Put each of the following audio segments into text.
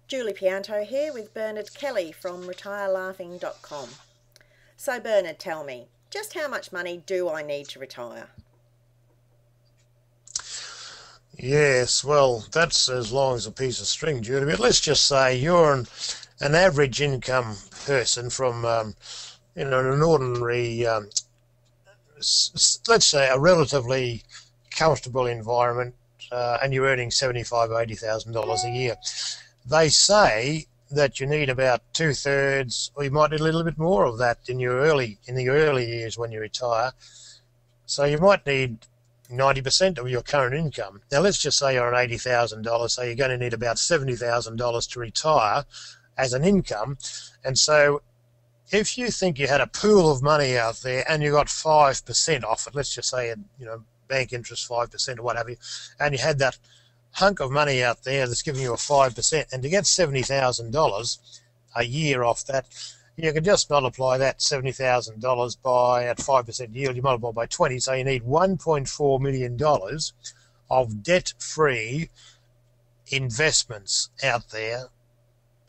Julie Pianto here with Bernard Kelly from retirelaughing.com. So Bernard, tell me, just how much money do I need to retire? Yes, well, that's as long as a piece of string, Judy. But let's just say you're an average income person from, an ordinary, let's say a relatively comfortable environment, and you're earning $75,000 or $80,000 a year. They say that you need about two-thirds, or you might need a little bit more of that in the early years when you retire. So you might need 90% of your current income. Now let's just say you're on $80,000, so you're going to need about $70,000 to retire as an income. And so if you think you had a pool of money out there and you got 5% off it, let's just say, bank interest 5% or what have you, and you had that hunk of money out there that's giving you a 5%, and to get $70,000 a year off that, you can just multiply that $70,000 by, at 5% yield, you multiply by 20, so you need $1.4 million of debt-free investments out there,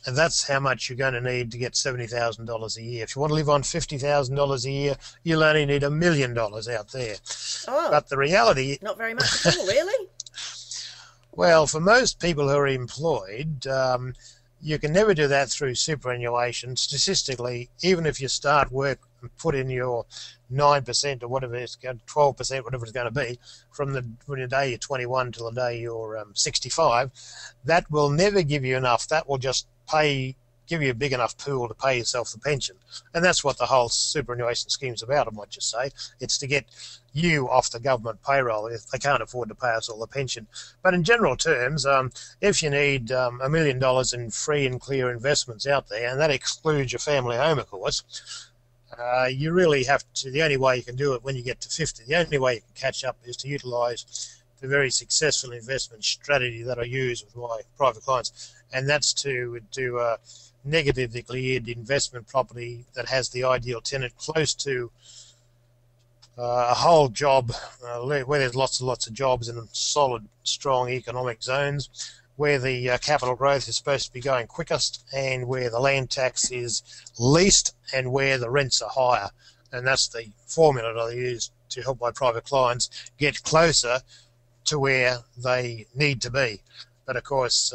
and that's how much you're going to need to get $70,000 a year. If you want to live on $50,000 a year, you'll only need $1 million out there. Oh, But the reality, not very much at all, really? well, for most people who are employed, you can never do that through superannuation. Statistically, even if you start work and put in your 9% or whatever it's 12%, whatever it's going to be, from the day you're 21 till the day you're 65, that will never give you enough. That will just give you a big enough pool to pay yourself the pension. And that's what the whole superannuation scheme's about, I might just say. It's to get you off the government payroll if they can't afford to pay us all the pension. But in general terms, if you need $1 million in free and clear investments out there, and that excludes your family home, of course, you really have to, the only way you can do it when you get to 50, the only way you can catch up is to utilise the very successful investment strategy that I use with my private clients, and that's to do a negatively geared investment property that has the ideal tenant close to a whole job, where there's lots and lots of jobs in solid, strong economic zones, where the capital growth is supposed to be going quickest, and where the land tax is least, and where the rents are higher. And that's the formula that I use to help my private clients get closer to where they need to be. But of course,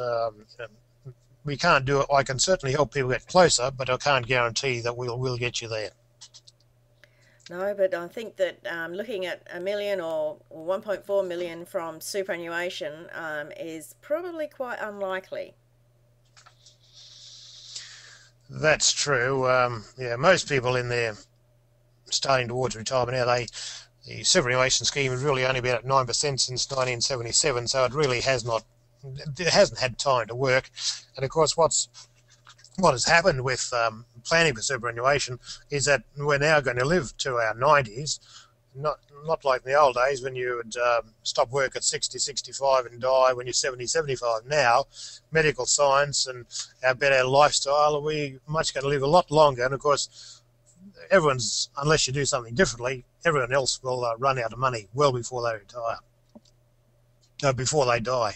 we can't do it. I can certainly help people get closer, but I can't guarantee that we'll get you there. No, but I think that looking at $1 million or 1.4 million from superannuation is probably quite unlikely. That's true. Yeah, most people in there starting towards retirement now, the superannuation scheme has really only been at 9% since 1977, so it really it hasn't had time to work. And of course, what has happened with planning for superannuation is that we're now going to live to our 90s, not like in the old days when you would stop work at 60, 65 and die when you're 70, 75. Now, medical science and our better lifestyle, we're much going to live a lot longer. And of course, unless you do something differently, everyone else will run out of money well before they retire, before they die.